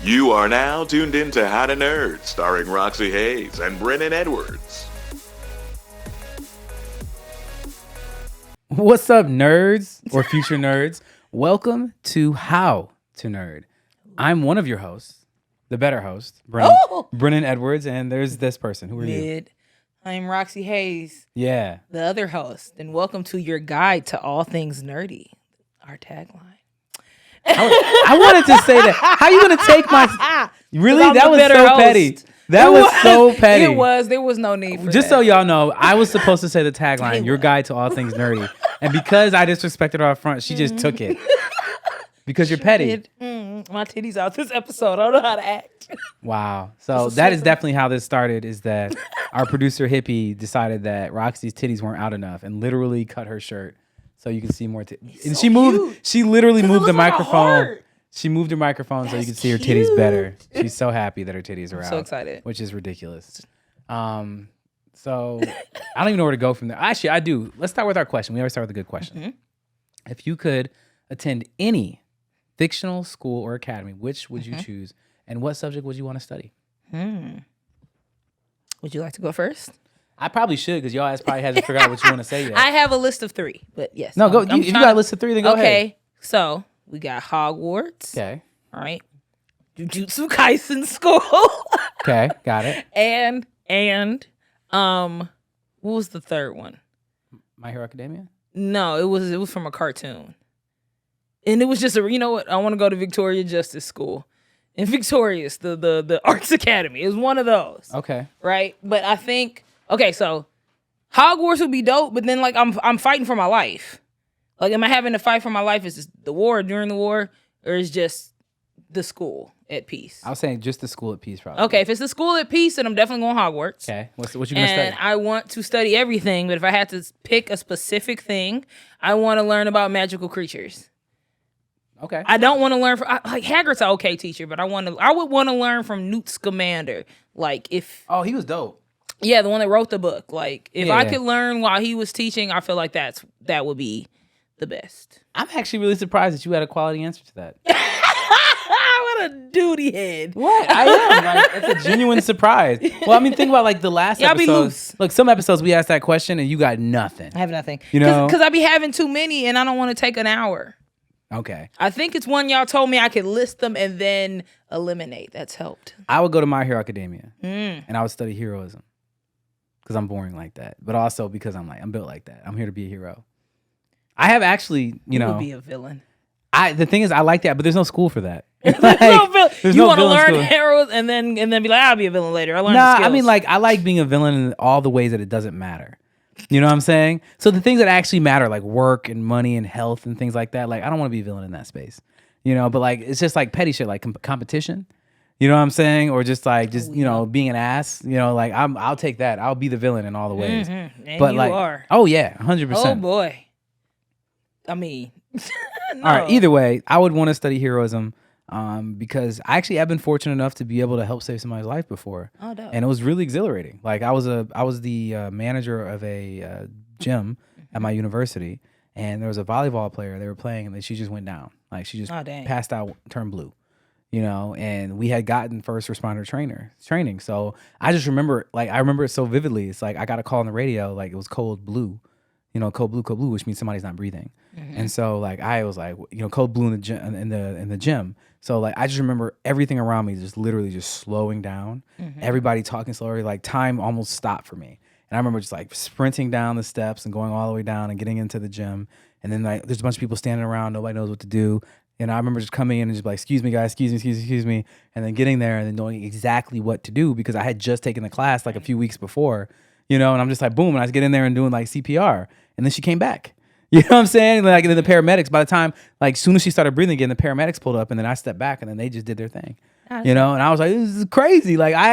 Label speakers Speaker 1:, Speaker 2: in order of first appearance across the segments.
Speaker 1: You are now tuned in to How to Nerd, starring Roxy Haze and Brennon Edwards.
Speaker 2: What's up, nerds or future nerds? Welcome to How to Nerd. I'm one of your hosts, the better host, Brennon Edwards, and there's this person. Who are you?
Speaker 3: I'm Roxy Haze.
Speaker 2: Yeah.
Speaker 3: The other host, and welcome to your guide to all things nerdy, our tagline.
Speaker 2: I wanted to say that. How you going to take my... Really? That was so
Speaker 3: host.
Speaker 2: petty. That was so petty.
Speaker 3: It was. There was no need for
Speaker 2: Just
Speaker 3: that.
Speaker 2: so y'all know, I was supposed to say the tagline, your guide to all things nerdy. And because I disrespected her up front, she just took it. Because you're petty.
Speaker 3: My titties out this episode. I don't know how to act.
Speaker 2: Wow. So that is definitely how this started, is that our producer Hippie decided that Roxy's titties weren't out enough and literally cut her shirt so you can see more titties. And she literally moved the microphone. She moved her microphone so you can see her titties better. She's so happy that her titties are out.
Speaker 3: So excited.
Speaker 2: Which is ridiculous. So I don't even know where to go from there. Actually, I do. Let's start with our question. We always start with a good question. Mm-hmm. If you could attend any fictional school or academy, which would you choose? And what subject would you want to study?
Speaker 3: Would you like to go first?
Speaker 2: I probably should, because y'all probably hasn't figured out what you want to say yet.
Speaker 3: I have a list of 3, but yes.
Speaker 2: No, go. If you got a list of 3, then go ahead.
Speaker 3: Okay, so we got Hogwarts.
Speaker 2: Okay.
Speaker 3: All right. Jujutsu Kaisen School.
Speaker 2: Okay, got it.
Speaker 3: And what was the third one?
Speaker 2: My Hero Academia?
Speaker 3: No, it was from a cartoon. And it was just you know what? I want to go to Victoria Justice School. And Victorious, the Arts Academy. It was one of those.
Speaker 2: Okay.
Speaker 3: Right? But I think so Hogwarts would be dope, but then like I'm fighting for my life. Like, am I having to fight for my life? Is this the war, during the war, or is just the school at peace?
Speaker 2: I was saying just the school at peace, probably.
Speaker 3: Okay, if it's the school at peace, then I'm definitely going Hogwarts.
Speaker 2: Okay, what you gonna study?
Speaker 3: And I want to study everything, but if I had to pick a specific thing, I want to learn about magical creatures.
Speaker 2: Okay.
Speaker 3: I don't want to learn from like Hagrid's an okay teacher, but I would want to learn from Newt Scamander. Like if
Speaker 2: he was dope.
Speaker 3: Yeah, the one that wrote the book. Like if I could learn while he was teaching, I feel like that would be the best.
Speaker 2: I'm actually really surprised that you had a quality answer to that.
Speaker 3: What a duty head.
Speaker 2: What? I am. Like, it's a genuine surprise. Well, I mean, think about like the last episode.
Speaker 3: Be loose.
Speaker 2: Look, some episodes we asked that question and you got nothing.
Speaker 3: I have nothing.
Speaker 2: You know?
Speaker 3: Because I be having too many and I don't want to take an hour.
Speaker 2: Okay.
Speaker 3: I think it's one y'all told me I could list them and then eliminate. That's helped.
Speaker 2: I would go to My Hero Academia and I would study heroism because I'm boring like that. But also because I'm built like that. I'm here to be a hero. I have actually, you
Speaker 3: would be a villain.
Speaker 2: The thing is, I like that, but there's no school for that.
Speaker 3: You want to learn heroes and then be like, I'll be a villain later. I learned the skills.
Speaker 2: I mean, like, I like being a villain in all the ways that it doesn't matter. You know what I'm saying? So the things that actually matter, like work and money and health and things like that, like, I don't want to be a villain in that space. You know, but like, it's just like petty shit, like competition. You know what I'm saying? Or just like, being an ass. You know, like, I'll take that. I'll be the villain in all the ways.
Speaker 3: Mm-hmm. And
Speaker 2: but
Speaker 3: you
Speaker 2: like,
Speaker 3: are.
Speaker 2: Oh yeah, 100%.
Speaker 3: Oh boy. I mean, no.
Speaker 2: All right. Either way, I would want to study heroism because I've been fortunate enough to be able to help save somebody's life before.
Speaker 3: Oh, dope.
Speaker 2: And it was really exhilarating. Like I was the manager of a gym at my university, and there was a volleyball player. They were playing, and then she just went down. Like she just passed out, turned blue. You know, and we had gotten first responder training. So I just remember, like, I remember it so vividly. It's like I got a call on the radio, like it was code blue. You know, code blue, which means somebody's not breathing. Mm-hmm. And so like I was like, code blue in the gym. So like I just remember everything around me just literally just slowing down. Mm-hmm. Everybody talking slower, like time almost stopped for me. And I remember just like sprinting down the steps and going all the way down and getting into the gym. And then like there's a bunch of people standing around, nobody knows what to do. And I remember just coming in and just like, excuse me guys, excuse me. And then getting there and then knowing exactly what to do because I had just taken the class like a few weeks before. And I'm just like, boom, and I was getting there and doing like CPR. And then she came back. You know what I'm saying? Like, and then the paramedics, by the time, like, soon as she started breathing again, the paramedics pulled up, and then I stepped back, and then they just did their thing. And I was like, this is crazy. Like, I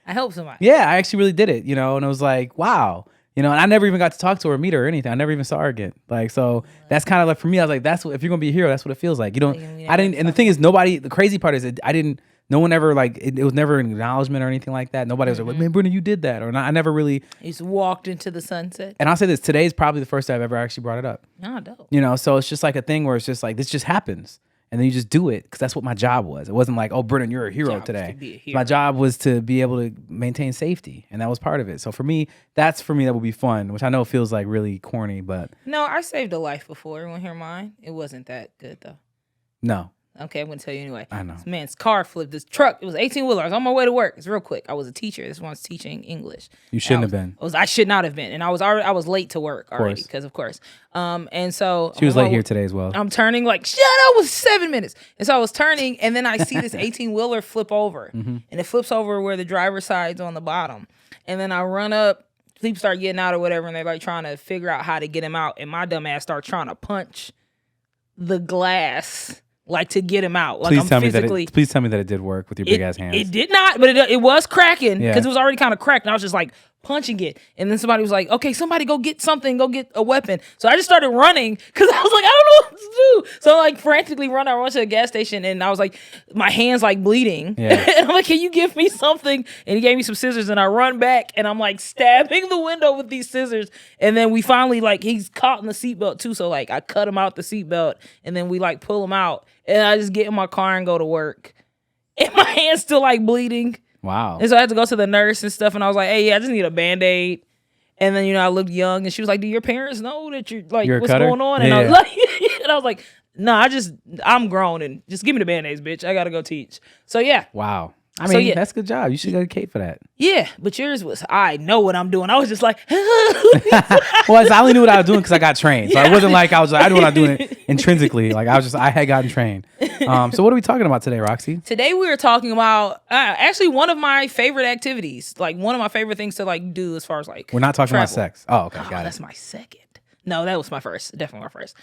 Speaker 3: helped somebody.
Speaker 2: Yeah, I actually really did it, and it was like, wow. And I never even got to talk to her, meet her, or anything. I never even saw her again. Like, so that's kind of like, for me, I was like, if you're going to be a hero, that's what it feels like. And the thing is, the crazy part is, no one ever, like, it was never an acknowledgement or anything like that. Nobody was like, man, Brennan, you did that. Or not, I never really.
Speaker 3: You just walked into the sunset.
Speaker 2: And I'll say this, today's probably the first time I've ever actually brought it up.
Speaker 3: Oh, dope.
Speaker 2: So it's just like a thing where it's just like, this just happens. and then you just do it because that's what my job was. It wasn't like, oh, Brennan, you're a hero today.
Speaker 3: To be a hero.
Speaker 2: My job was to be able to maintain safety, and that was part of it. So for me, that would be fun, which I know feels like really corny, but
Speaker 3: no, I saved a life before. Everyone hear mine? It wasn't that good though.
Speaker 2: no.
Speaker 3: Okay, I'm gonna tell you anyway.
Speaker 2: I know.
Speaker 3: This man's car flipped. This truck. It was 18-wheeler. I was on my way to work. It's real quick. I was a teacher. This one's teaching English.
Speaker 2: You shouldn't have been.
Speaker 3: I should not have been, and I was late to work already because of course. And so
Speaker 2: she was late here today as well.
Speaker 3: I'm turning like shut up. It was 7 minutes, and so I was turning, and then I see this 18-wheeler flip over, and it flips over where the driver's side's on the bottom, and then I run up. People start getting out or whatever, and they're like trying to figure out how to get him out, and my dumb ass start trying to punch the glass. Like to get him out. Like
Speaker 2: please tell me that it did work with your big ass hands.
Speaker 3: It did not, but it was cracking because it was already kind of cracked. And I was just like punching it, and then somebody was like, "Okay, somebody go get something, go get a weapon." So I just started running because I was like, "I don't know what to do." So I like frantically run. I went to the gas station, and I was like, my hands like bleeding. Yeah. And I'm like, "Can you give me something?" And he gave me some scissors, and I run back, and I'm like stabbing the window with these scissors. And then we finally like he's caught in the seatbelt too, so like I cut him out the seatbelt, and then we like pull him out. And I just get in my car and go to work. And my hand's still like bleeding.
Speaker 2: Wow.
Speaker 3: And so I had to go to the nurse and stuff. And I was like, hey, yeah, I just need a Band-Aid. And then, I looked young. And she was like, do your parents know that you're like, what's going on? And I was like, no, I'm grown. And just give me the Band-Aids, bitch. I got to go teach. So, yeah.
Speaker 2: Wow. I mean, that's a good job. You should get a cape for that.
Speaker 3: Yeah, but yours was, I know what I'm doing. I was just like,
Speaker 2: well, I only knew what I was doing because I got trained. So it wasn't like I was like, I knew what I was doing intrinsically. Like I had gotten trained. So what are we talking about today, Roxy?
Speaker 3: Today we were talking about actually one of my favorite activities, like one of my favorite things to like do as far as like
Speaker 2: we're not talking
Speaker 3: travel.
Speaker 2: about sex. Oh, okay, got it.
Speaker 3: That's my second. No, that was my first. Definitely my first.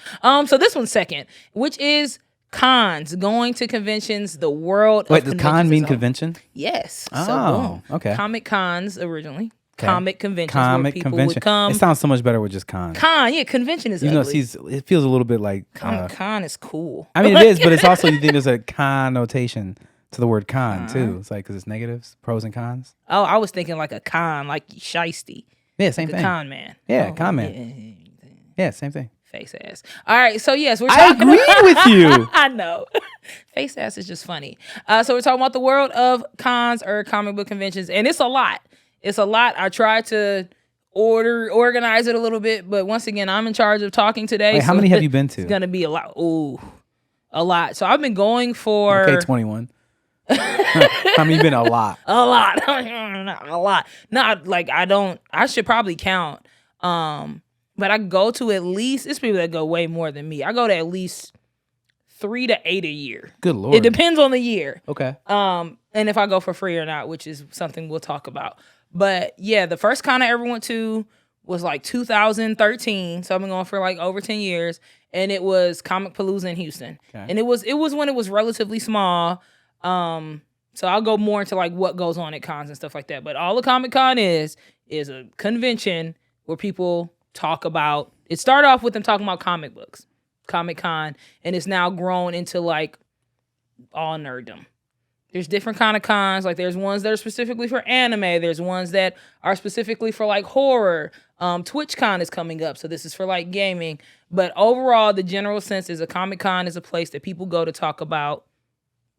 Speaker 3: So this one's second, which is cons, going to conventions, the world.
Speaker 2: Wait, does con mean convention?
Speaker 3: Yes.
Speaker 2: Oh,
Speaker 3: so, boom.
Speaker 2: Okay.
Speaker 3: Comic cons originally.
Speaker 2: Okay.
Speaker 3: Comic conventions where people would come.
Speaker 2: It sounds so much better with just con.
Speaker 3: Con, yeah, convention is ugly.
Speaker 2: It feels a little bit like
Speaker 3: con is cool.
Speaker 2: I mean, it is, but it's also you think there's a connotation to the word con too. It's like because it's negatives, pros and cons.
Speaker 3: Oh, I was thinking like a con, like shiesty.
Speaker 2: Yeah, same thing.
Speaker 3: Con man.
Speaker 2: Yeah, con man. Yeah, same thing.
Speaker 3: Face ass. All right, so yes, we're
Speaker 2: talking. I agree with you.
Speaker 3: I know. Face ass is just funny. So we're talking about the world of cons or comic book conventions, and it's a lot. It's a lot. I tried to organize it a little bit, but once again, I'm in charge of talking today.
Speaker 2: Wait, how many have you been to?
Speaker 3: It's gonna be a lot. Ooh, a lot. So I've been going for
Speaker 2: 21. How many been? A lot.
Speaker 3: A lot. A lot. Not like I should probably count. But I go to at least, it's people that go way more than me. I go to at least 3 to 8 a year.
Speaker 2: Good Lord.
Speaker 3: It depends on the year.
Speaker 2: Okay.
Speaker 3: And if I go for free or not, which is something we'll talk about. But yeah, the first con I ever went to was like 2013. So I've been going for like over 10 years. And it was Comic Palooza in Houston. Okay. And it was when it was relatively small. So I'll go more into like what goes on at cons and stuff like that. But all the Comic Con is a convention where people talk about, it started off with them talking about comic books, Comic Con, and it's now grown into like all nerddom. There's different kind of cons. Like there's ones that are specifically for anime. There's ones that are specifically for like horror. TwitchCon is coming up, so this is for like gaming. But overall, the general sense is a Comic Con is a place that people go to talk about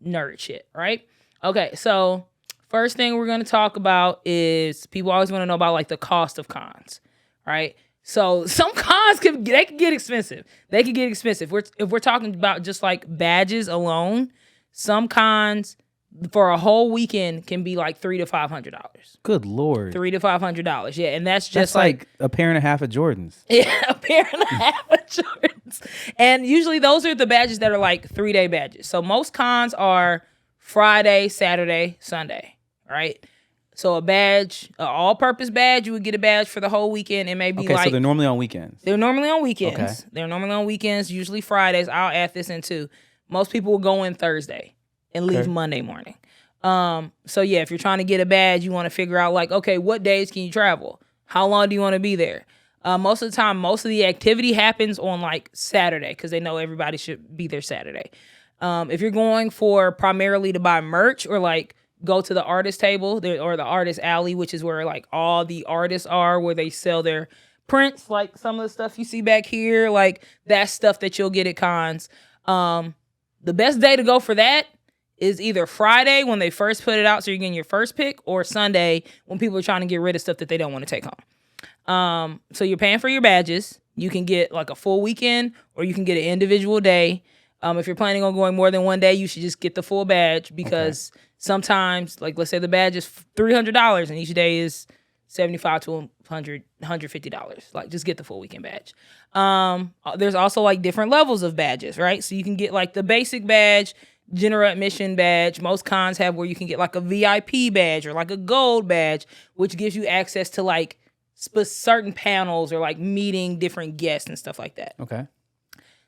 Speaker 3: nerd shit, right? Okay, so first thing we're going to talk about is people always want to know about like the cost of cons, right? So some cons can get expensive. They can get expensive. If we're talking about just like badges alone, some cons for a whole weekend can be like $300 to $500.
Speaker 2: Good Lord.
Speaker 3: $300 to $500. Yeah, and that's
Speaker 2: That's
Speaker 3: just
Speaker 2: like a pair and a half of Jordans.
Speaker 3: Yeah, a pair and a half of Jordans. And usually those are the badges that are like 3-day badges. So most cons are Friday, Saturday, Sunday, right? So a badge, an all-purpose badge, you would get a badge for the whole weekend. It may be
Speaker 2: so they're normally on weekends.
Speaker 3: They're normally on weekends.
Speaker 2: Okay.
Speaker 3: They're normally on weekends, usually Fridays. I'll add this in too. Most people will go in Thursday and leave Monday morning. So yeah, if you're trying to get a badge, you want to figure out like, okay, what days can you travel? How long do you want to be there? Most of the time, most of the activity happens on like Saturday because they know everybody should be there Saturday. If you're going for primarily to buy merch or like go to the artist table or the artist alley, which is where like all the artists are, where they sell their prints, like some of the stuff you see back here, like that stuff that you'll get at cons. The the best day to go for that is either Friday when they first put it out, so you're getting your first pick, or Sunday when people are trying to get rid of stuff that they don't want to take home. So you're paying for your badges. You can get like a full weekend, or you can get an individual day. If you're planning on going more than one day, you should just get the full badge, because sometimes, like, let's say the badge is $300 and each day is $75 to $150. Like, just get the full weekend badge. There's also like different levels of badges, right? So you can get like the basic badge, general admission badge. Most cons have where you can get like a VIP badge or like a gold badge, which gives you access to like certain panels or like meeting different guests and stuff like that.
Speaker 2: Okay.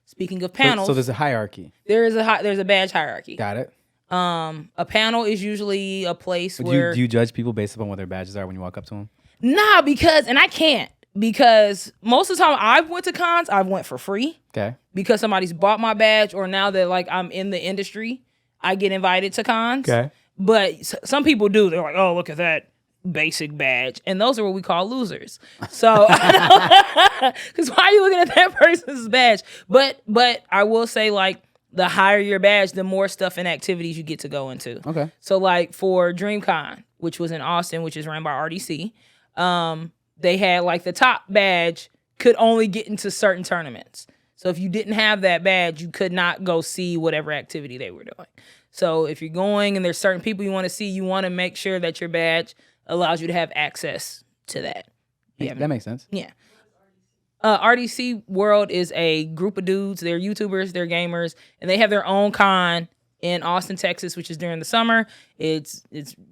Speaker 3: Speaking of panels,
Speaker 2: so there's a hierarchy.
Speaker 3: There's a badge hierarchy.
Speaker 2: Got it.
Speaker 3: A panel is usually a place
Speaker 2: do
Speaker 3: where
Speaker 2: you judge people based upon what their badges are when you walk up to them?
Speaker 3: Nah, and I can't, because most of the time I've went to cons, I've went for free.
Speaker 2: Okay.
Speaker 3: Because somebody's bought my badge, or now that like I'm in the industry, I get invited to cons. Okay. But some people do. They're like, oh, look at that basic badge, and those are what we call losers. So, because why are you looking at that person's badge? But I will say, like, the higher your badge, the more stuff and activities you get to go into. Okay. So like for DreamCon, which was in Austin, which is run by RDC, they had like the top badge could only get into certain tournaments. So if you didn't have that badge, you could not go see whatever activity they were doing. So if you're going and there's certain people you want to see, you want to make sure that your badge allows you to have access to that.
Speaker 2: Yeah, that makes sense.
Speaker 3: Yeah. RDC World is a group of dudes. They're YouTubers, they're gamers, and they have their own con in Austin, Texas, which is during the summer. It's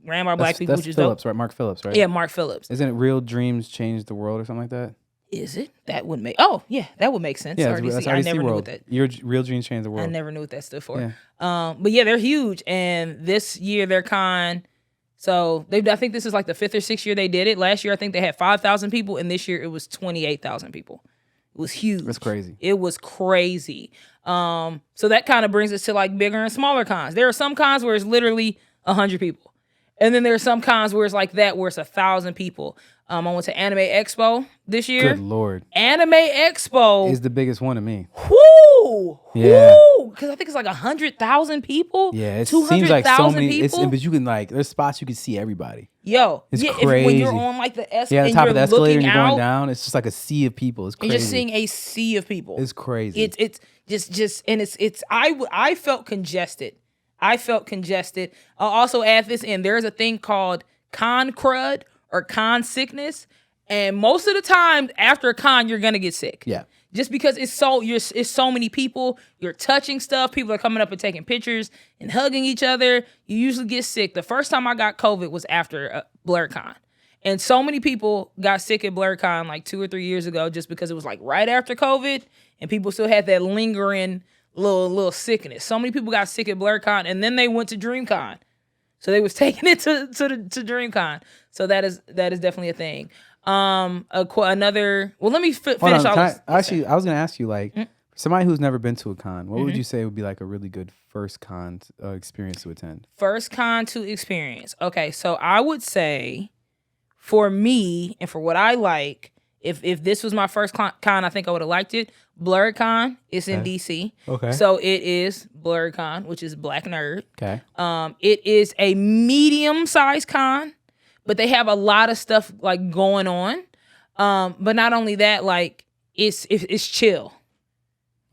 Speaker 3: ran by black people, which is
Speaker 2: Phillips,
Speaker 3: dope.
Speaker 2: right? Mark Phillips, right?
Speaker 3: Yeah, Mark Phillips.
Speaker 2: Isn't it Real Dreams Change the World or something like that?
Speaker 3: Is it? That would make... Oh, yeah, that would make sense.
Speaker 2: Yeah,
Speaker 3: RDC.
Speaker 2: that's RDC
Speaker 3: I never
Speaker 2: World.
Speaker 3: knew what that...
Speaker 2: Your Real Dreams Change the World.
Speaker 3: I never knew what that stood for.
Speaker 2: Yeah.
Speaker 3: But yeah, they're huge. And this year, their con... So I think this is like the 5th or 6th year they did it. Last year, I think they had 5,000 people. And this year, it was 28,000 people. It was huge.
Speaker 2: That's crazy.
Speaker 3: It was crazy. So that kind of brings us to like bigger and smaller cons. There are some cons where it's literally 100 people. And then there are some cons where it's like that, where it's 1,000 people. I went to Anime Expo this year.
Speaker 2: Good Lord.
Speaker 3: Anime Expo
Speaker 2: is the biggest one to me.
Speaker 3: Whoo!
Speaker 2: Yeah.
Speaker 3: Because I think it's like 100,000 people.
Speaker 2: Yeah, it seems like so many.
Speaker 3: People.
Speaker 2: But you can like, there's spots you can see everybody.
Speaker 3: Yo,
Speaker 2: it's
Speaker 3: If,
Speaker 2: crazy.
Speaker 3: when you're on like the
Speaker 2: the top of the escalator and you're going down, it's just like a sea of people. It's crazy.
Speaker 3: You're just seeing a sea of people.
Speaker 2: It's crazy.
Speaker 3: It's just and it's I felt congested. I'll also add this in. There's a thing called con crud or con sickness, and most of the time after a con you're gonna get sick.
Speaker 2: Yeah.
Speaker 3: Just because it's so many people, you're touching stuff, people are coming up and taking pictures and hugging each other. You usually get sick. The first time I got COVID was after blerdcon. And so many people got sick at blerdcon like 2 or 3 years ago, just because it was like right after COVID and people still had that lingering little sickness. So many people got sick at blerdcon, and then they went to DreamCon. So they was taking it to DreamCon. So that is definitely a thing. Another. Well, let me finish.
Speaker 2: Actually, I was gonna ask you, like, for somebody who's never been to a con, what would you say would be like a really good first con experience to attend?
Speaker 3: First con to experience. Okay, so I would say, for me and for what I like, if this was my first con, I think I would have liked it. blerdcon is in DC. Okay. So it is blerdcon, which is Black Nerd. Okay. It is a medium-sized con, but they have a lot of stuff like going on. But not only that, like it's chill.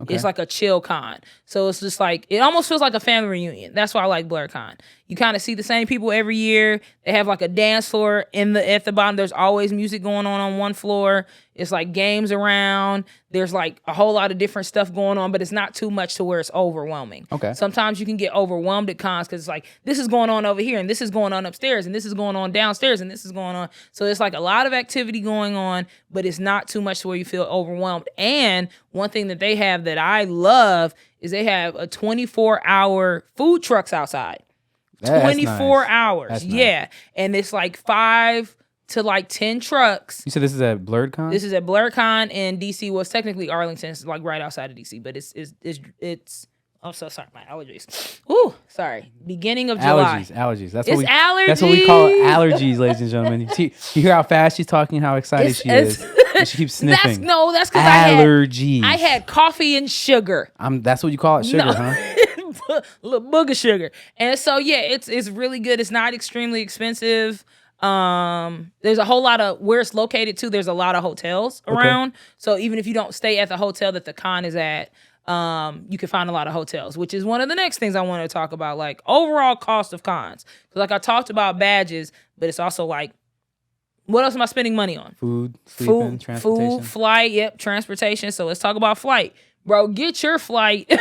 Speaker 3: Okay. It's like a chill con. So it's just like, it almost feels like a family reunion. That's why I like blerdcon. You kind of see the same people every year. They have like a dance floor at the bottom. There's always music going on one floor. It's like games around. There's like a whole lot of different stuff going on, but it's not too much to where it's overwhelming. Okay. Sometimes you can get overwhelmed at cons because it's like, this is going on over here, and this is going on upstairs, and this is going on downstairs, and this is going on. So it's like a lot of activity going on, but it's not too much to where you feel overwhelmed. And one thing that they have that I love is they have a 24-hour food trucks outside. 24 hours. That's yeah. Nice. And it's like 5 to like 10 trucks.
Speaker 2: You said this is at blerdcon?
Speaker 3: This is at blerdcon in DC. Well, it's technically Arlington. It's like right outside of DC, but it's I'm so sorry, my allergies. Ooh, sorry. Beginning of July.
Speaker 2: Allergies.
Speaker 3: That's what
Speaker 2: That's what we call allergies, ladies and gentlemen. You hear how fast she's talking, how excited she is. And she keeps sniffing.
Speaker 3: That's because
Speaker 2: allergies.
Speaker 3: I had coffee and sugar.
Speaker 2: That's what you call it, sugar, huh?
Speaker 3: little booger sugar. And so yeah, it's really good. It's not extremely expensive. There's a whole lot of where it's located too. There's a lot of hotels around. So even if you don't stay at the hotel that the con is at, you can find a lot of hotels, which is one of the next things I want to talk about, like overall cost of cons. Because like I talked about badges, but it's also like, what else am I spending money on?
Speaker 2: Food, sleeping, transportation.
Speaker 3: Food, flight, yep, transportation. So let's talk about flight. Bro, get your flight.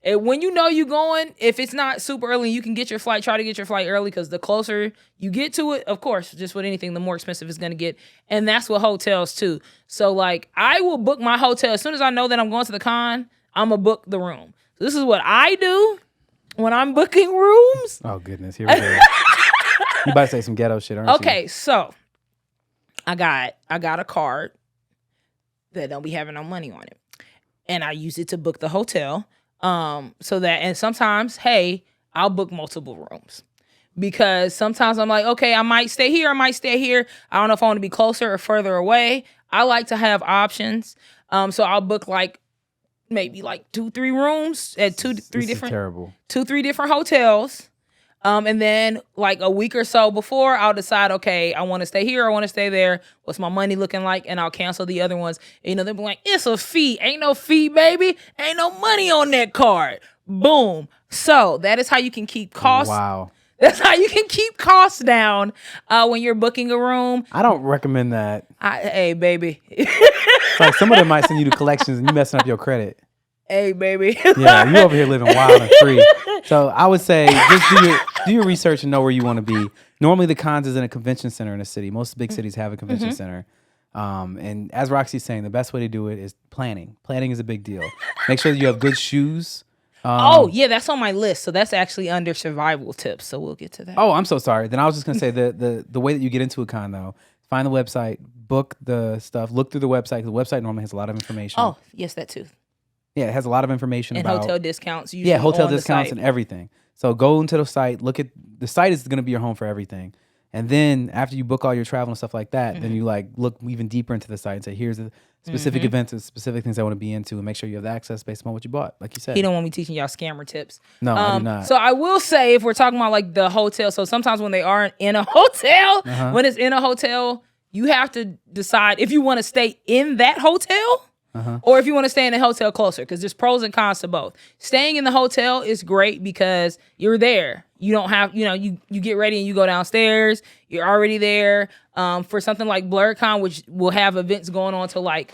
Speaker 3: And when you know you're going, if it's not super early, you can get your flight. Try to get your flight early because the closer you get to it, of course, just with anything, the more expensive it's going to get. And that's with hotels too. So like I will book my hotel. As soon as I know that I'm going to the con, I'm going to book the room. So this is what I do when I'm booking rooms.
Speaker 2: Oh, goodness. Here we go. You about to say some ghetto shit, aren't you?
Speaker 3: Okay, so I got a card that don't be having no money on it. And I use it to book the hotel. So that, and sometimes, hey, I'll book multiple rooms because sometimes I'm like, okay, I might stay here. I don't know if I want to be closer or further away. I like to have options. So I'll book like maybe like 2-3 rooms at two, three different hotels. And then like a week or so before, I'll decide, okay, I want to stay here. I want to stay there. What's my money looking like? And I'll cancel the other ones. And, they'll be like, it's a fee. Ain't no fee, baby. Ain't no money on that card. Boom. So that is how you can keep costs.
Speaker 2: Wow.
Speaker 3: That's how you can keep costs down when you're booking a room.
Speaker 2: I don't recommend that.
Speaker 3: Hey, baby.
Speaker 2: It's like some of them might send you to collections and you messing up your credit.
Speaker 3: Hey, baby.
Speaker 2: Yeah, you over here living wild and free. So I would say just do your research and know where you want to be. Normally the cons is in a convention center in a city. Most big cities have a convention center. And as Roxy's saying, the best way to do it is planning. Planning is a big deal. Make sure that you have good shoes.
Speaker 3: Oh, yeah, that's on my list. So that's actually under survival tips. So we'll get to that.
Speaker 2: Oh, I'm so sorry. Then I was just going to say the way that you get into a con, though, find the website, book the stuff, look through the website. The website normally has a lot of information.
Speaker 3: Oh, yes, that too.
Speaker 2: Yeah, it has a lot of information
Speaker 3: and
Speaker 2: about
Speaker 3: hotel discounts.
Speaker 2: Yeah, hotel discounts and everything. So go into the site, look at the site is going to be your home for everything. And then after you book all your travel and stuff like that, then you like look even deeper into the site and say, here's the specific events and specific things I want to be into and make sure you have the access based on what you bought, like you said.
Speaker 3: He don't want me teaching y'all scammer tips.
Speaker 2: No, I do not.
Speaker 3: So I will say if we're talking about like the hotel, so sometimes when they aren't in a hotel, when it's in a hotel, you have to decide if you want to stay in that hotel or if you want to stay in a hotel closer, because there's pros and cons to both. Staying in the hotel is great because you're there. You don't have, you get ready and you go downstairs. You're already there. For something like blerdcon, which will have events going on till like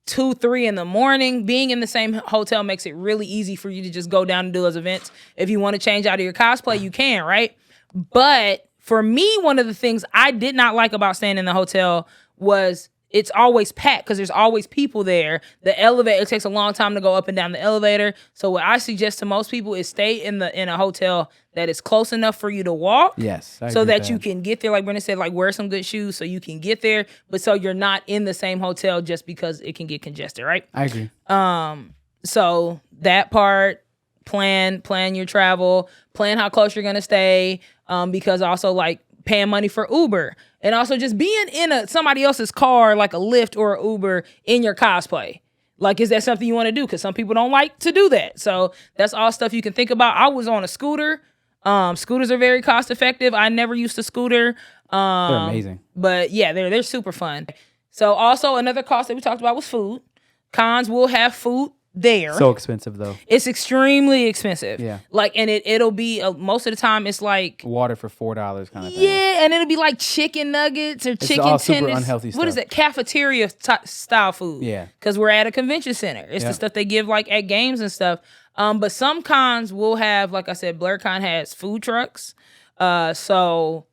Speaker 3: 2-3 in the morning, being in the same hotel makes it really easy for you to just go down and do those events. If you want to change out of your cosplay, you can, right? But for me, one of the things I did not like about staying in the hotel was it's always packed because there's always people there. The elevator, it takes a long time to go up and down the elevator. So what I suggest to most people is stay in a hotel that is close enough for you to walk.
Speaker 2: Yes.
Speaker 3: So that you can get there. Like Brennan said, like wear some good shoes so you can get there. But so you're not in the same hotel just because it can get congested, right?
Speaker 2: I agree.
Speaker 3: So that part, plan your travel, plan how close you're gonna stay. Because also like paying money for Uber. And also just being in somebody else's car, like a Lyft or an Uber in your cosplay. Like, is that something you want to do? Because some people don't like to do that. So that's all stuff you can think about. I was on a scooter. Scooters are very cost effective. I never used a scooter.
Speaker 2: They're amazing.
Speaker 3: But yeah, they're super fun. So also another cost that we talked about was food. Cons will have food there.
Speaker 2: So expensive though.
Speaker 3: It's extremely expensive.
Speaker 2: Yeah.
Speaker 3: Like, and it'll be most of the time it's like
Speaker 2: water for $4 kind of thing.
Speaker 3: Yeah, and it'll be like chicken nuggets or chicken
Speaker 2: all
Speaker 3: tenders.
Speaker 2: super unhealthy stuff.
Speaker 3: What is it? Cafeteria style food.
Speaker 2: Yeah.
Speaker 3: Because we're at a convention center. It's the stuff they give like at games and stuff. But some cons will have, like I said, blerdcon has food trucks. So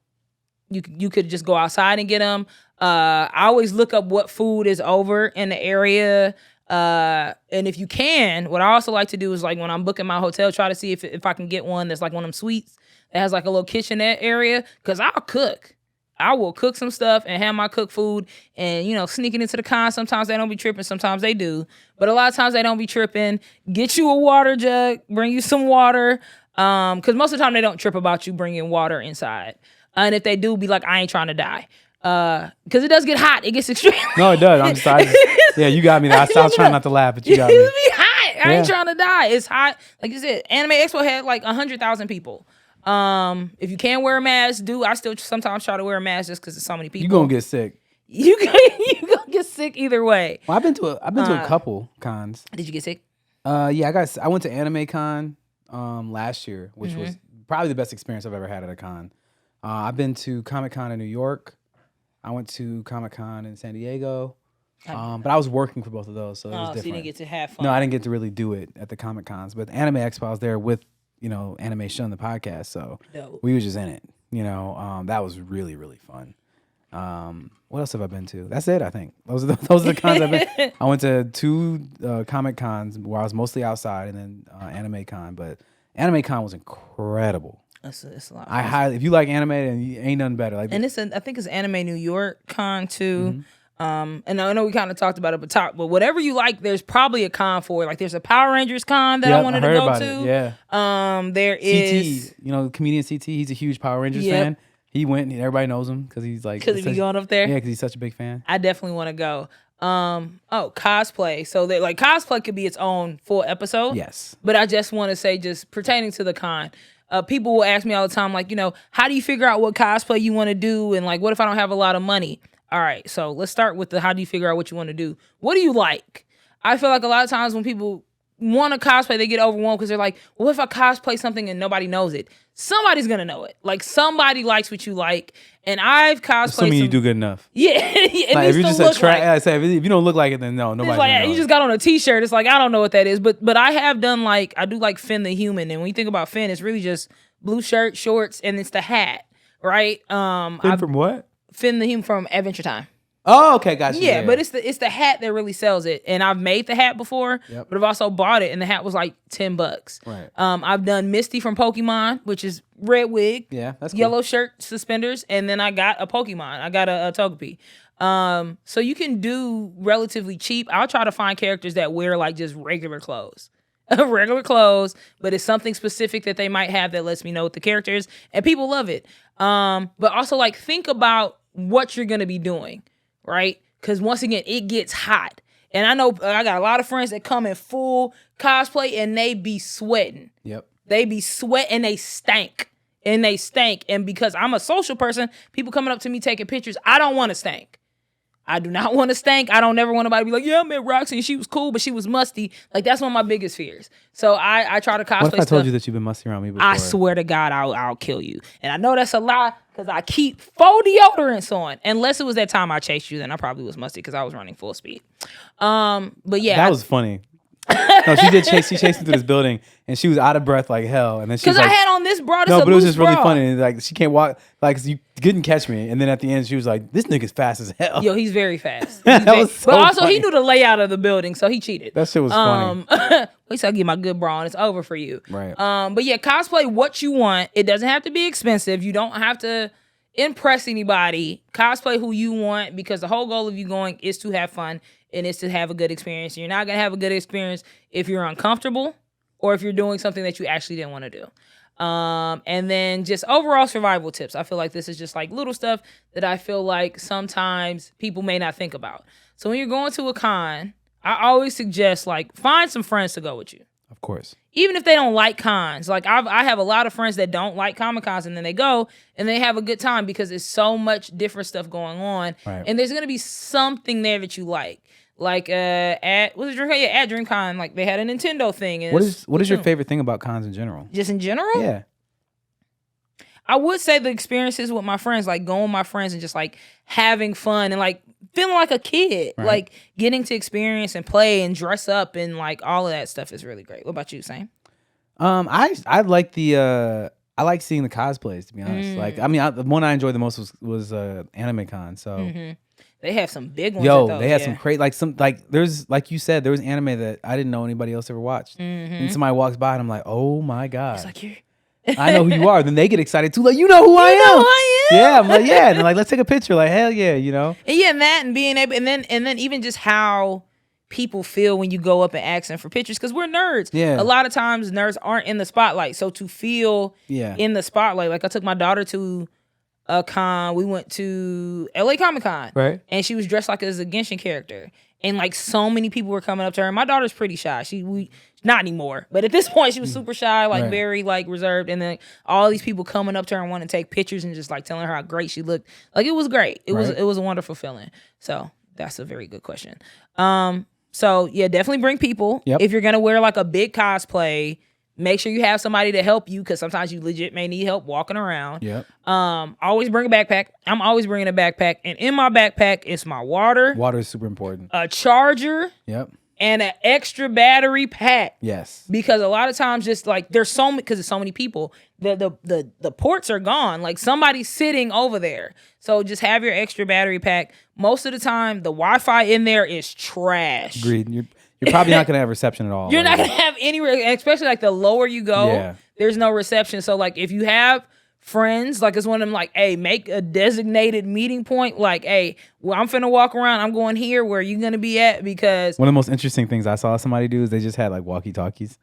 Speaker 3: you could just go outside and get them. I always look up what food is over in the area. And if you can, what I also like to do is like when I'm booking my hotel, try to see if I can get one that's like one of them suites that has like a little kitchenette area. Cause I'll cook. I will cook some stuff and have my cooked food and, sneaking into the con. Sometimes they don't be tripping. Sometimes they do. But a lot of times they don't be tripping. Get you a water jug, bring you some water. Cause most of the time they don't trip about you bringing water inside. And if they do, be like, I ain't trying to die. Because it does get hot. It gets extreme.
Speaker 2: No, it does. Yeah, you got me there. I was trying not to laugh, but you got me.
Speaker 3: It be hot. I ain't trying to die. It's hot. Like you said, Anime Expo had like 100,000 people. If you can't wear a mask, I still sometimes try to wear a mask just because there's so many people.
Speaker 2: You gonna get sick.
Speaker 3: You gonna get sick either way.
Speaker 2: Well, I've been to a couple cons.
Speaker 3: Did you get sick?
Speaker 2: Yeah, I went to Anime Con last year, which was probably the best experience I've ever had at a con. I've been to Comic Con in New York. I went to Comic Con in San Diego. But I was working for both of those, so it was different.
Speaker 3: So you didn't get to have fun.
Speaker 2: No, I didn't get to really do it at the Comic Cons. But Anime Expo, I was there with, Animation, the podcast, so we were just in it. That was really, really fun. What else have I been to? That's it, I think. Those are the cons I've been. I went to 2 Comic Cons where I was mostly outside, and then Anime Con. But Anime Con was incredible. It's a lot. If you like anime, then ain't nothing better. I
Speaker 3: think it's Anime New York Con too. And I know we kind of talked about it but whatever you like, there's probably a con for it. Like there's a Power Rangers con that I wanted to go to.
Speaker 2: Yeah.
Speaker 3: There is
Speaker 2: CT, comedian CT. He's a huge Power Rangers fan. He went and everybody knows him because he's like
Speaker 3: he be going up there.
Speaker 2: Yeah, because he's such a big fan.
Speaker 3: I definitely want to go. Cosplay. So that like cosplay could be its own full episode.
Speaker 2: Yes.
Speaker 3: But I just want to say, just pertaining to the con. People will ask me all the time, like, how do you figure out what cosplay you want to do? And like, what if I don't have a lot of money? All right, so let's start with how do you figure out what you want to do? What do you like? I feel like a lot of times when people want to cosplay, they get overwhelmed because they're like, well, if I cosplay something and nobody knows it? Somebody's going to know it. Like, somebody likes what you like. And I've cosplayed
Speaker 2: assuming you do good enough.
Speaker 3: Yeah.
Speaker 2: Like, if you're just if you don't look like it, then no, nobody
Speaker 3: like, you just got on a t-shirt. It's like, I don't know what that is. But I have done I do like Finn the Human. And when you think about Finn, it's really just blue shirt, shorts, and it's the hat, right?
Speaker 2: Finn from what?
Speaker 3: Finn the Human from Adventure Time.
Speaker 2: Oh, okay, gotcha.
Speaker 3: Yeah, but it's the hat that really sells it. And I've made the hat before, but I've also bought it, and the hat was like $10.
Speaker 2: Right.
Speaker 3: I've done Misty from Pokemon, which is red wig,
Speaker 2: that's cool.
Speaker 3: Yellow shirt, suspenders, and then I got a Pokemon. I got a Togepi. So you can do relatively cheap. I'll try to find characters that wear like just regular clothes. But it's something specific that they might have that lets me know what the character is, and people love it. But also like think about what you're gonna be doing. Right? Because once again, it gets hot. And I know I got a lot of friends that come in full cosplay and they be sweating.
Speaker 2: Yep.
Speaker 3: They be sweat and they stank. And because I'm a social person, people coming up to me taking pictures, I don't want to stank. I do not want to stank. I don't ever want nobody to be like, yeah, I met Roxy and she was cool, but she was musty. Like, that's one of my biggest fears. So I try to cosplay
Speaker 2: What if I told you that you've been musty around me before?
Speaker 3: I swear to God, I'll kill you. And I know that's a lie because I keep 4 deodorants on. Unless it was that time I chased you, then I probably was musty because I was running full speed. But yeah.
Speaker 2: That was funny. No, she chased me through this building, and she was out of breath like hell. And then she was like,
Speaker 3: I had on this bra.
Speaker 2: No, but it was just really funny. And like she can't walk, like you couldn't catch me. And then at the end, she was like, "This nigga's fast as hell."
Speaker 3: Yo, he's very fast.
Speaker 2: But also,
Speaker 3: funny. He knew the layout of the building, so he cheated.
Speaker 2: That shit was funny.
Speaker 3: Wait till I get my good bra on. It's over for you.
Speaker 2: Right.
Speaker 3: But yeah, cosplay what you want. It doesn't have to be expensive. You don't have to impress anybody. Cosplay who you want, because the whole goal of you going is to have fun. And it's to have a good experience. You're not going to have a good experience if you're uncomfortable or if you're doing something that you actually didn't want to do. And then just overall survival tips. I feel like this is just like little stuff that I feel like sometimes people may not think about. So when you're going to a con, I always suggest like find some friends to go with you.
Speaker 2: Of course.
Speaker 3: Even if they don't like cons. Like I have a lot of friends that don't like Comic Cons, and then they go and they have a good time because there's so much different stuff going on.
Speaker 2: Right.
Speaker 3: And there's going to be something there that you like. Like at DreamCon, like they had a Nintendo thing. And
Speaker 2: what is your favorite thing about cons in general?
Speaker 3: Just in general?
Speaker 2: Yeah.
Speaker 3: I would say the experiences with my friends, like going with my friends and just like having fun and like feeling like a kid,
Speaker 2: right.
Speaker 3: Like getting to experience and play and dress up and like all of that stuff is really great. What about you, Sam?
Speaker 2: I like I like seeing the cosplays, to be honest. Like, I mean, the one I enjoyed the most was Anime Con. So. Mm-hmm.
Speaker 3: They have some big ones.
Speaker 2: They had some crazy, there's, like you said, there was anime that I didn't know anybody else ever watched. Mm-hmm. And somebody walks by and I'm like, oh my God.
Speaker 3: It's like, you're...
Speaker 2: I know who you are. Then they get excited too. Like, you know who I am. Yeah. I'm like, yeah. And they're like, let's take a picture. Like, hell yeah, you know?
Speaker 3: And yeah, and that and being able, and then even just how people feel when you go up and ask them for pictures, because we're nerds.
Speaker 2: Yeah.
Speaker 3: A lot of times nerds aren't in the spotlight. So to feel in the spotlight, like I took my daughter to a con. We went to LA Comic Con,
Speaker 2: right?
Speaker 3: And she was dressed like as a Genshin character, and like so many people were coming up to her. My daughter's pretty shy. Not anymore, but at this point she was super shy, like very like reserved. And then all these people coming up to her and wanting to take pictures and just like telling her how great she looked. Like it was great. It was a wonderful feeling. So that's a very good question. So yeah, definitely bring people. If you're gonna wear like a big cosplay, make sure you have somebody to help you because sometimes you legit may need help walking around. Always bring a backpack. I'm always bringing a backpack, and in my backpack is my water.
Speaker 2: Water is super important.
Speaker 3: A charger. And an extra battery pack.
Speaker 2: Yes.
Speaker 3: Because a lot of times, just like there's so many people, the ports are gone. Like somebody's sitting over there. So just have your extra battery pack. Most of the time, the Wi-Fi in there is trash.
Speaker 2: Agreed. You're probably not gonna have reception at all.
Speaker 3: You're not gonna have any, especially like the lower you go, there's no reception. So like if you have friends, like it's one of them, like, hey, make a designated meeting point. Like, hey, well, I'm finna walk around. I'm going here. Where are you gonna be at? Because
Speaker 2: one of the most interesting things I saw somebody do is they just had like walkie-talkies.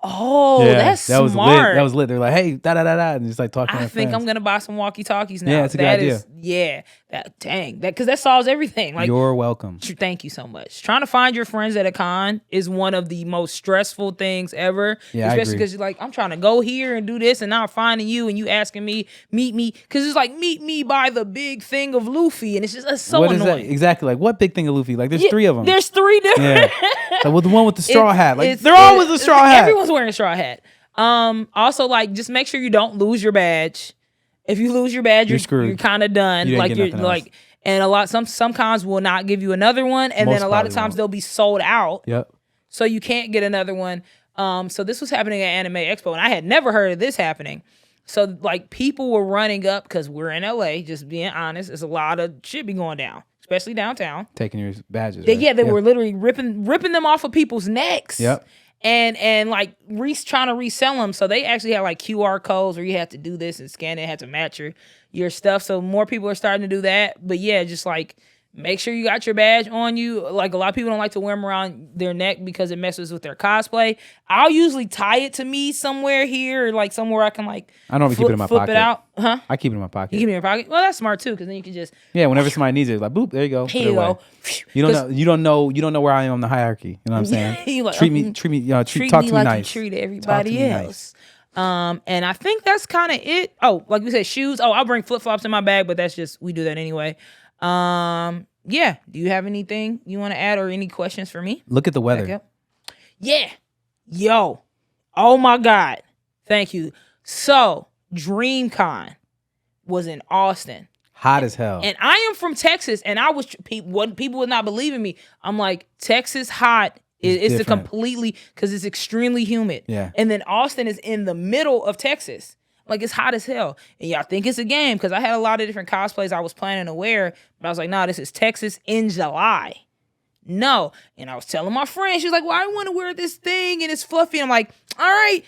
Speaker 3: Oh, that's smart.
Speaker 2: Was lit. That was lit. They're like, hey, da da da da, and just like talking.
Speaker 3: I think I'm gonna buy some walkie-talkies now.
Speaker 2: Yeah, it's a good idea.
Speaker 3: Because that solves everything. Like,
Speaker 2: you're welcome.
Speaker 3: Thank you so much. Trying to find your friends at a con is one of the most stressful things ever.
Speaker 2: Yeah,
Speaker 3: especially because you're like, I'm trying to go here and do this, and now I'm finding you, and you asking me meet me, because it's like meet me by the big thing of Luffy, and it's so
Speaker 2: what
Speaker 3: annoying.
Speaker 2: Is that? Exactly. Like what big thing of Luffy? Like there's 3 of them.
Speaker 3: There's 3 different.
Speaker 2: Like with the one with the straw hat. Like they're all with the straw hat.
Speaker 3: Everyone's wearing a straw hat. Also, like, just make sure you don't lose your badge. If you lose your badge, you're screwed. You're kind of done. Like you're like, and some cons will not give you another one, and then a lot of times they'll be sold out. So you can't get another one. So this was happening at Anime Expo, and I had never heard of this happening. So like people were running up because we're in LA. Just being honest, there's a lot of shit be going down, especially downtown.
Speaker 2: Taking your badges.
Speaker 3: They were literally ripping them off of people's necks. And like trying to resell them. So they actually have like QR codes where you have to do this and scan it, have to match your stuff. So more people are starting to do that. But yeah, just like make sure you got your badge on you. Like a lot of people don't like to wear them around their neck because it messes with their cosplay. I'll usually tie it to me somewhere here, or like somewhere I can like
Speaker 2: I don't keep it in my pocket.
Speaker 3: Flip it out. Huh?
Speaker 2: I keep it in my pocket.
Speaker 3: You keep it in your pocket? Well, that's smart too, because then you can just
Speaker 2: whenever somebody needs it, like boop, there you go.
Speaker 3: Here you go.
Speaker 2: You don't know where I am on the hierarchy. You know what I'm saying?
Speaker 3: Like,
Speaker 2: treat me, talk to me
Speaker 3: like
Speaker 2: nice.
Speaker 3: You treat everybody else. Nice. And I think that's kind of it. Oh, like we said, shoes. Oh, I'll bring flip flops in my bag, but that's just we do that anyway. Yeah. Do you have anything you want to add or any questions for me?
Speaker 2: Look at the weather.
Speaker 3: Yeah. Yo. Oh my God. Thank you. So, DreamCon was in Austin.
Speaker 2: Hot as hell.
Speaker 3: And I am from Texas, and people would not believe in me. I'm like, Texas hot is completely, because it's extremely humid.
Speaker 2: Yeah.
Speaker 3: And then Austin is in the middle of Texas. Like, it's hot as hell. And y'all think it's a game, because I had a lot of different cosplays I was planning to wear, but I was like, nah, this is Texas in July. No. And I was telling my friend, she was like, well, I want to wear this thing, and it's fluffy. And I'm like, all right,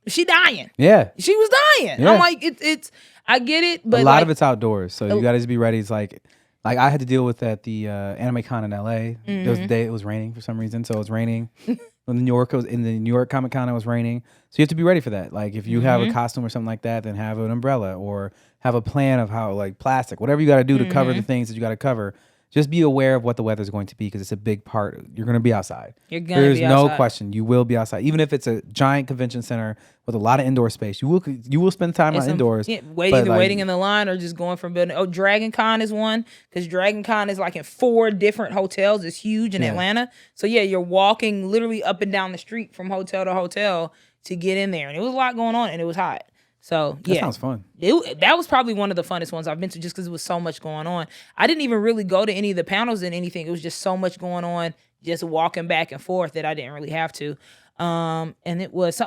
Speaker 3: she dying.
Speaker 2: Yeah.
Speaker 3: She was dying. Yeah. I'm like, it's I get it, but
Speaker 2: a lot of it's outdoors, so you gotta be ready. It's like I had to deal with at the Anime Con in LA. There was a day it was raining for some reason, so it was raining. In the New York Comic Con, it was raining, so you have to be ready for that. Like if you have a costume or something like that, then have an umbrella or have a plan of how, like plastic, whatever you got to do to cover the things that you got to cover. Just be aware of what the weather is going to be, because it's a big part. You're going to be outside. There's no question. You will be outside. Even if it's a giant convention center with a lot of indoor space, you will spend time indoors.
Speaker 3: Yeah, waiting in the line or just going from building. Oh, Dragon Con is one, because Dragon Con is like in 4 different hotels. It's huge in Atlanta. So yeah, you're walking literally up and down the street from hotel to hotel to get in there. And it was a lot going on, and it was hot. So yeah,
Speaker 2: that sounds fun.
Speaker 3: That was probably one of the funnest ones I've been to, just because it was so much going on. I didn't even really go to any of the panels and anything. It was just so much going on, just walking back and forth, that I didn't really have to. And it was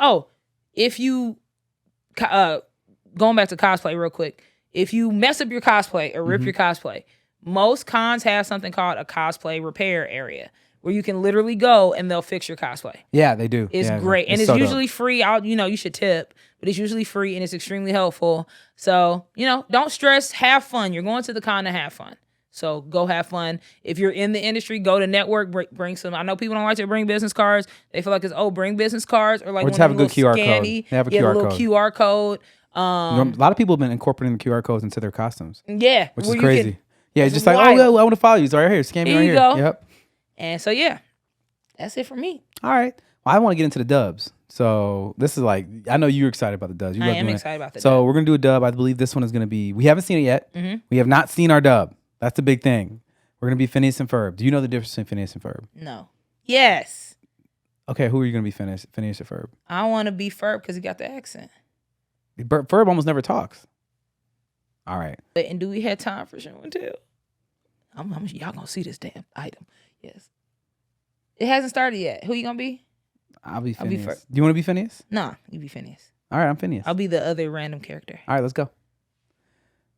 Speaker 3: if you going back to cosplay real quick, if you mess up your cosplay or rip your cosplay, most cons have something called a cosplay repair area, where you can literally go and they'll fix your cosplay.
Speaker 2: Yeah, they do.
Speaker 3: It's great. And it's usually free. You should tip, but it's usually free and it's extremely helpful. So, don't stress, have fun. You're going to the con to have fun. So go have fun. If you're in the industry, go to network, bring some. I know people don't like to bring business cards. They feel like it's, bring business cards, or like
Speaker 2: just have a good QR code.
Speaker 3: Have a little QR code.
Speaker 2: A lot of people have been incorporating the QR codes into their costumes.
Speaker 3: Yeah.
Speaker 2: Which is crazy. Yeah, it's just like, I want to follow you. So right here, scan me right here.
Speaker 3: Go.
Speaker 2: Yep.
Speaker 3: And so yeah, that's it for me.
Speaker 2: All right. Well, I want to get into the dubs. So this is like, I know you're excited about the dubs.
Speaker 3: I am excited about the dub.
Speaker 2: So we're going to do a dub. I believe this one is going to be, we haven't seen it yet.
Speaker 3: Mm-hmm.
Speaker 2: We have not seen our dub. That's the big thing. We're going to be Phineas and Ferb. Do you know the difference between Phineas and Ferb?
Speaker 3: No. Yes.
Speaker 2: Okay, who are you going to be, Phineas or Ferb?
Speaker 3: I want to be Ferb because he got the accent.
Speaker 2: Ferb almost never talks. All right.
Speaker 3: And do we have time for show and tell? Y'all gonna see this damn item. Yes. It hasn't started yet. Who you gonna be?
Speaker 2: I'll be Phineas. Do you want to be Phineas?
Speaker 3: Nah, you be Phineas.
Speaker 2: All right, I'm Phineas.
Speaker 3: I'll be the other random character.
Speaker 2: All right, let's go.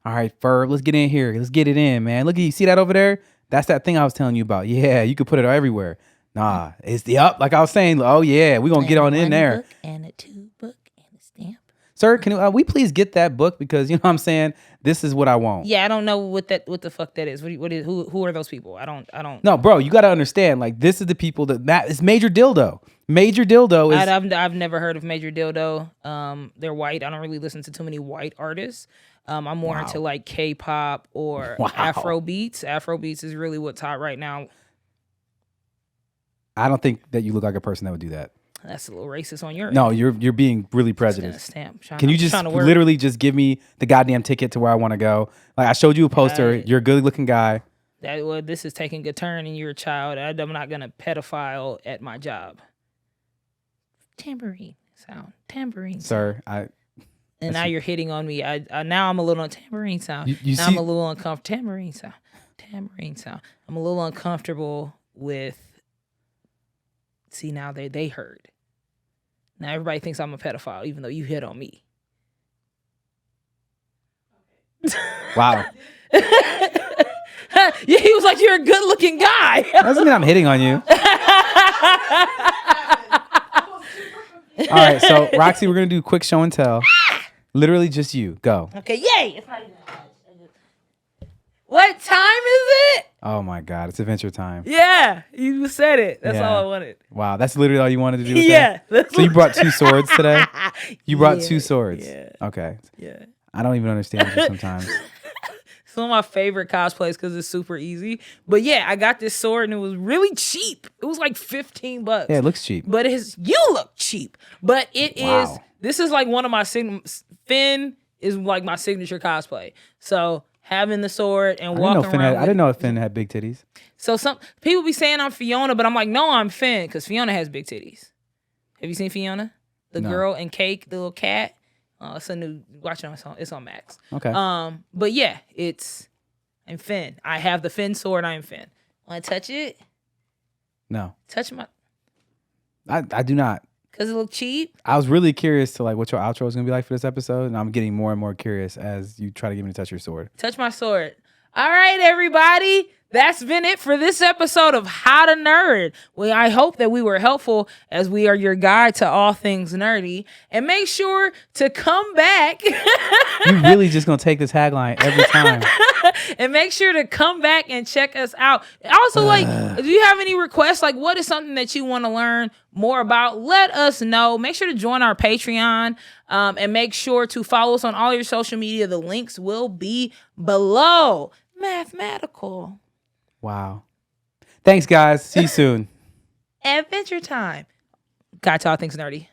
Speaker 2: All right, Ferb, let's get in here. Let's get it in, man. Look, you see that over there? That's that thing I was telling you about. Yeah, you could put it everywhere. Nah, it's the up. Like I was saying, oh yeah, we're going to get on in there.
Speaker 3: Book and a 2-book and a stamp.
Speaker 2: Sir, can we please get that book? Because you know what I'm saying? This is what I want.
Speaker 3: Yeah, I don't know what the fuck that is. Who are those people? I don't.
Speaker 2: No, bro, you got to understand. Like, this is the people that it's Major Dildo. Major Dildo is.
Speaker 3: I've never heard of Major Dildo. They're white. I don't really listen to too many white artists. I'm more into like K-pop or Afro beats. Afro beats is really what's hot right now.
Speaker 2: I don't think that you look like a person that would do that.
Speaker 3: That's a little racist on your end.
Speaker 2: No, you're being really prejudiced.
Speaker 3: Stamp.
Speaker 2: Can you just literally just give me the goddamn ticket to where I want to go? Like, I showed you a poster. You're a good looking guy.
Speaker 3: This is taking a turn and you're a child. I'm not going to pedophile at my job. Tambourine sound.
Speaker 2: Sir,
Speaker 3: And now you're hitting on me. Now I'm a little on tambourine sound. I'm a little uncomfortable. Tambourine sound. I'm a little uncomfortable with. See, now they heard. Now everybody thinks I'm a pedophile, even though you hit on me.
Speaker 2: Wow.
Speaker 3: Yeah, he was like, "You're a good-looking guy."
Speaker 2: Doesn't mean I'm hitting on you. All right, so Roxy, we're gonna do a quick show and tell. Literally just you. Go.
Speaker 3: Okay, yay! It's not even what time is it?
Speaker 2: Oh my God, it's adventure time.
Speaker 3: Yeah, you said it. That's all I wanted.
Speaker 2: Wow, that's literally all you wanted to do with
Speaker 3: that?
Speaker 2: So you brought 2 swords today? You brought 2 swords?
Speaker 3: Yeah.
Speaker 2: Okay.
Speaker 3: Yeah.
Speaker 2: I don't even understand you sometimes.
Speaker 3: It's one of my favorite cosplays because it's super easy. But yeah, I got this sword and it was really cheap. It was like $15.
Speaker 2: Yeah, it looks cheap.
Speaker 3: But you look cheap. But it is, this is like one of my, Finn is like my signature cosplay. So having the sword and walking around.
Speaker 2: I didn't know Finn had big titties.
Speaker 3: So some people be saying I'm Fiona, but I'm like, no, I'm Finn because Fiona has big titties. Have you seen Fiona? The girl in Cake, the little cat. It's a new, watch it on, it's on Max.
Speaker 2: Okay.
Speaker 3: But yeah, I'm Finn. I have the Finn sword. I'm Finn. Want to touch it?
Speaker 2: No.
Speaker 3: Touch my.
Speaker 2: I do not.
Speaker 3: Cause it look cheap.
Speaker 2: I was really curious to like what your outro is gonna be like for this episode, and I'm getting more and more curious as you try to get me to touch your sword.
Speaker 3: Touch my sword. All right, everybody. That's been it for this episode of How to Nerd. Well, I hope that we were helpful as we are your guide to all things nerdy. And make sure to come back.
Speaker 2: You really just gonna take this tagline every time.
Speaker 3: And make sure to come back and check us out. Also, do you have any requests? Like, what is something that you want to learn more about? Let us know. Make sure to join our Patreon. And make sure to follow us on all your social media. The links will be below. Mathematical.
Speaker 2: Wow. Thanks, guys. See you soon.
Speaker 3: Adventure time. Guide to all things nerdy.